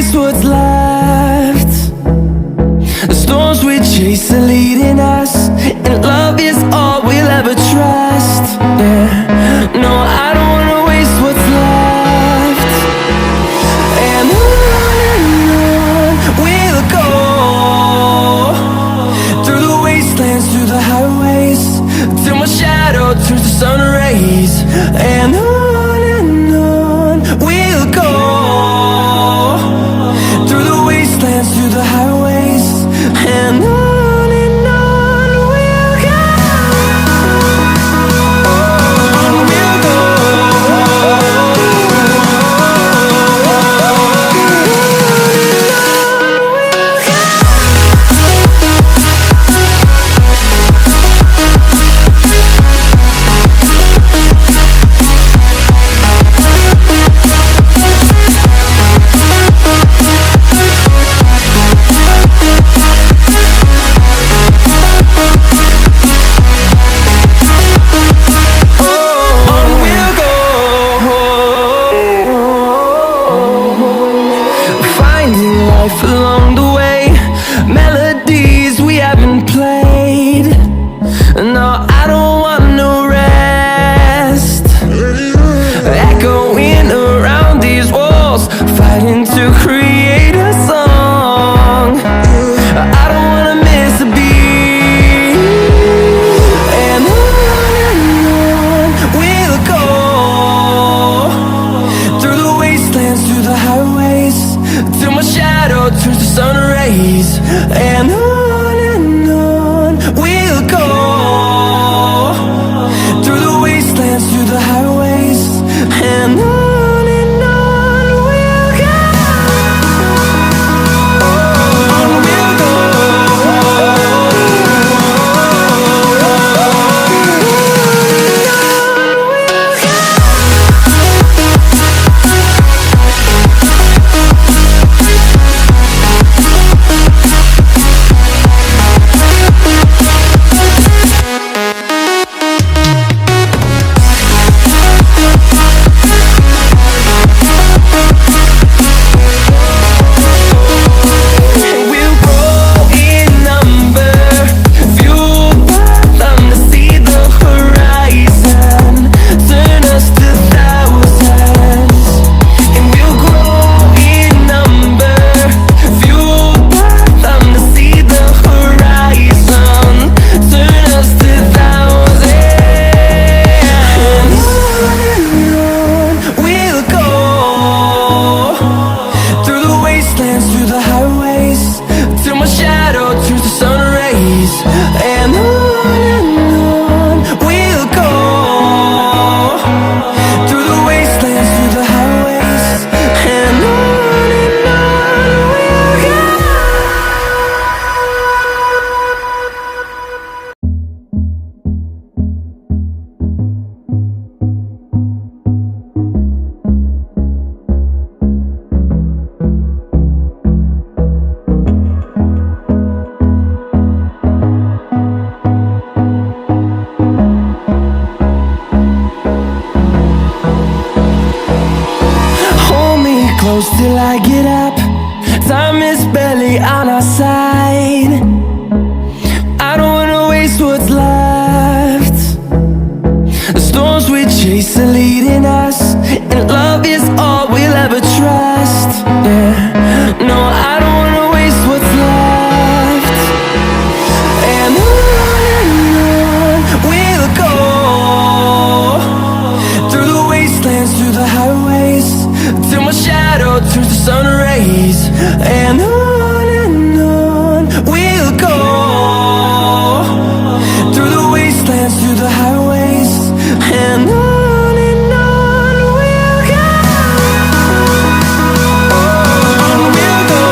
waste what's left. The storms we chase are leading us, and love is all we'll ever trust. Yeah, no, I don't wanna waste what's left. And on we'll go, through the wastelands, through the highways, till my shadow turns to sun rays. And on we'll go, through the wastelands, through the highways, and on we'll go. On we'll go. Along the way, melodies we haven't played. No, I don't want no rest. Echoing around these walls, fighting to create a song. I don't wanna miss a beat. And on we'll go, through the wastelands, through the highways, till my shadow turns to sun rays. And on we'll go, through the wastelands, through the highways, and on we'll go. On we'll go. And on we'll go, through the wastelands, through the highways, and on we'll go. Close till I get up, time is barely on our side. I don't wanna waste what's left. The storms we chase are leading us, and love is all we'll ever trust. Yeah, no, I don't wanna waste what's left. And on we'll go, through the wastelands, through the highways, till my shadow turns to sun rays. And on we'll go, through the wastelands, through the highways, and on we'll go. On we'll go.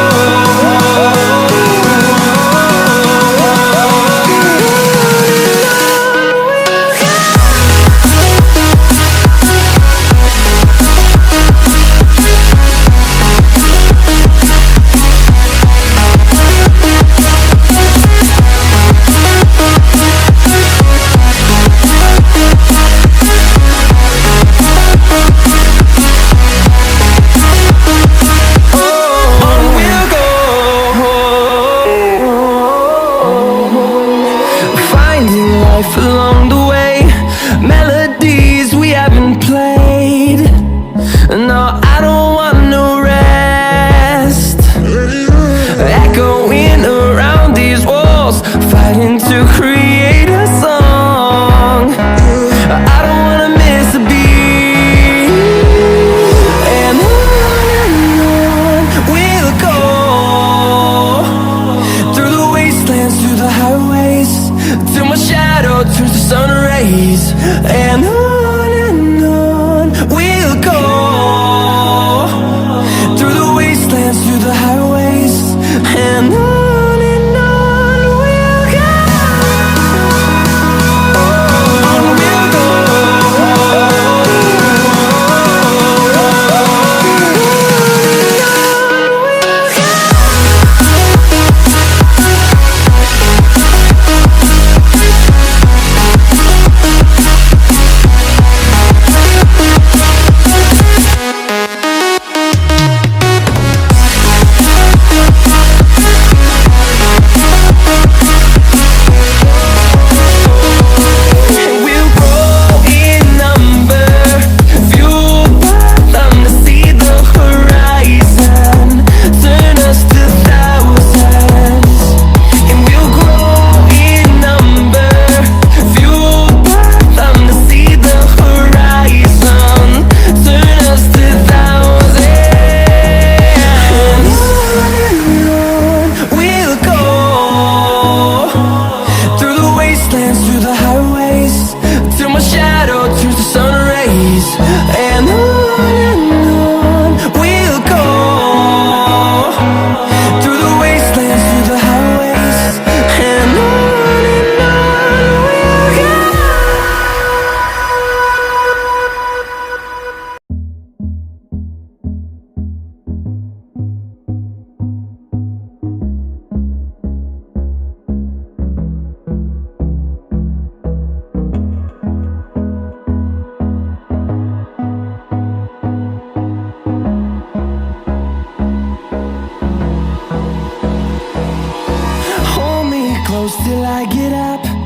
close till I get up.